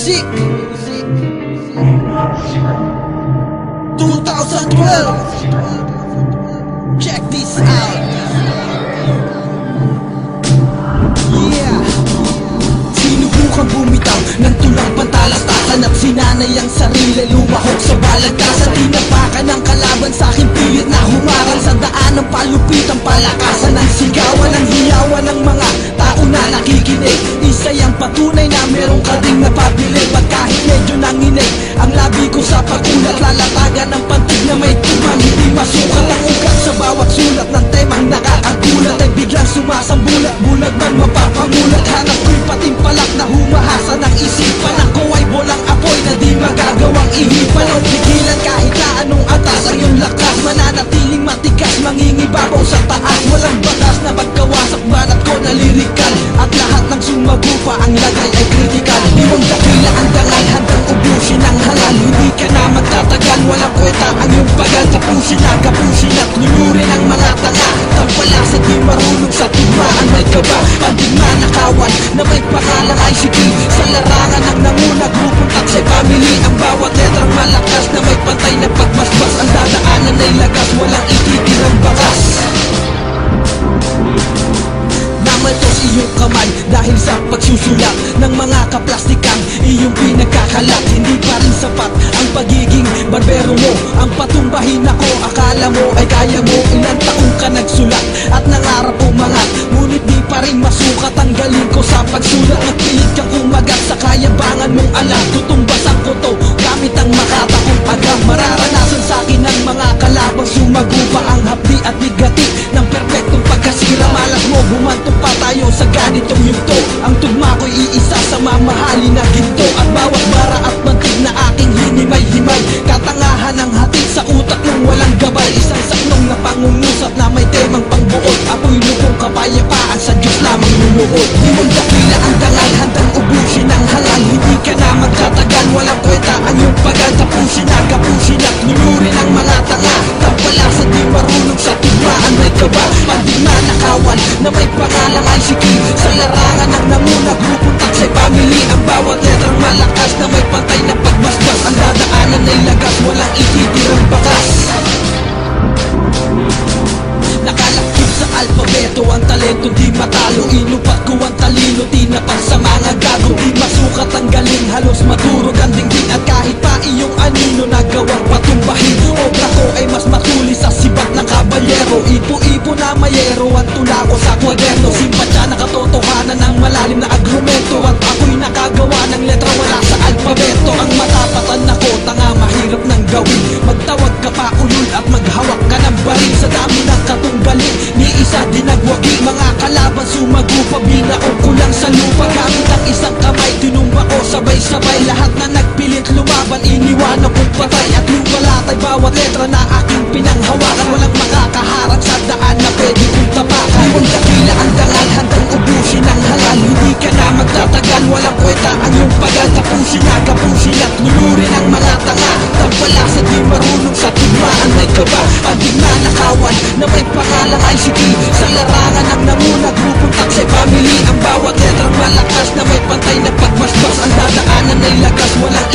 Music 2012. Check this out. Yeah. Sinubukang bumitaw ng tulang pantalastasan at sinanay ang sarili, lumahok sa balagtasan. Tinapakan ng kalaban sa akin, pilit na humarang sa daan ng palupitan, palakasan ng sigawan, ng hiyawan ng mga tao na nakikinig. Isa'y ang patunay na meron ka ding napabilib. At kahit medyo nanginig ang labi ko sa pagulat, lalatagan ng pantig na may tumang hindi masukat. Ang ugat sa bawat sulat ng temang nakakagulat ay biglang sumasambulat, bulag man mapapamulat. Hanap ko'y patimpalak na humahasa ng isipan. Ako ay bolang apoy na di magagawang ihipan o pigilan kahit na anong atas. Ang iyong lakas mananatiling matigas, mangingibabaw sa taas. Walang batas na magkawasak, banat ko nalirikal. At lahat ng sumagupa ang lagay ay kritikal. Iwang dakila ang dangal, handang ubusin ang halal. Hindi ka na magtatagal, walang kwenta ang iyong pagal. Tapusin na kapusin at lulurin ang mga tanga. Tampalasa di marunong sa tugmaan, may kaba pandigma na kawan na may pangalang ICT. Sa larangan ng nanguna, grupong Taksay Family. Ang bawat letrang malakas na may pantay na pagmasbas. Ang dadaanan ay lagas, walang ititirang bakas. Namaltos iyong kamay dahil sa pagsusulat ng mga kaplastikang iyong pinagkakalat. Hindi pa rin sapat ang pagiging barbero mo, ang patumbahin ako. Akala mo ay kaya mo, ilang taong ka nagsulat at nangarap umangat, ngunit di pa rin masukat ang galing ko sa pagsulat. Nagpilit kang kumagat sa kayabangan mong alam. Tutumbasan ko to gamit ang makata kong agam. Mararanasan sa akin ng mga kalabang sumagupa ang hapdi at bigati ng perpektong pagkasira. Malas mo, bumantong pa tayo sa ganitong yugto. Ang tugma ko'y iisa sa mamahalin na ginto. At bawat bara at mantig na aking hinimay-himay, katangahan ang hatid sa utak ng walang gabay. Isang saklong na pangungusap na may temang pangbuod. Ako'y lubong kapayapaan, sa Diyos lamang luluhod. Limang dakila ang dangal, handang ubusin ang halal. Hindi ka na magtatagal, walang kwenta ang iyong pagal. Tapusin na kapusin at lulurin ang mga tanga. Tampalasa di marunong sa tugmaan, may kaba pandigma na kawan na may pangalang ICT. Sa larangan ng namuna, grupong Taksay Family. Ang bawat letrang malakas na may pantay na pagmasbas. Ang dadaanan ay lagas, walang ititirang bakas. Nakalakip sa alfabeto ang talento, di matalo. Inupat ko ang talino, tinapang sa mga gago. Di masukat ang galing, halos maturog ang dingding. At kahit pa iyong anino nagawang patumbahin, obra ko ay mas matulis sa sibat ng kabalyero. Ipo-ipo na mayero ang tula ko sa kwaderno. Simpatya na katotohanan ng malalim na agrumento. At ako'y nakagawa ng letra wala sa alfabeto. Ang matapatan ako, tanga mahirap nang gawin. Magtawag ka pa ulul at maghawak ka ng baril. Sa dami ng katunggalin, ni isa din nagwagi. Mga kalaban sumagupa, binaog ko lang sa lupa. Gamit ang isang kamay, tinumba ko sabay-sabay. Lahat na nagpilit lumaban, iniwanan kong patay. At lumalatay bawat letra na aking pinanghawakan. Walang makakaharap sa daan na pwede kong tapakan. Limang dakila ang dangal, handang ubusin ang halal. Hindi ka na magtatagal, walang kwenta ang iyong pagal. Tapusin na kapusin at lulurin ang mga tanga. Tampalasa di marunong sa tugmaan, may kaba pandigma na kawan na may pangalang ICT. Sa larangan ng namuna, grupong Taksay Family. Ang bawat letrang malakas na may pantay na pagmasbas. Ang dadaanan ay lagas, walang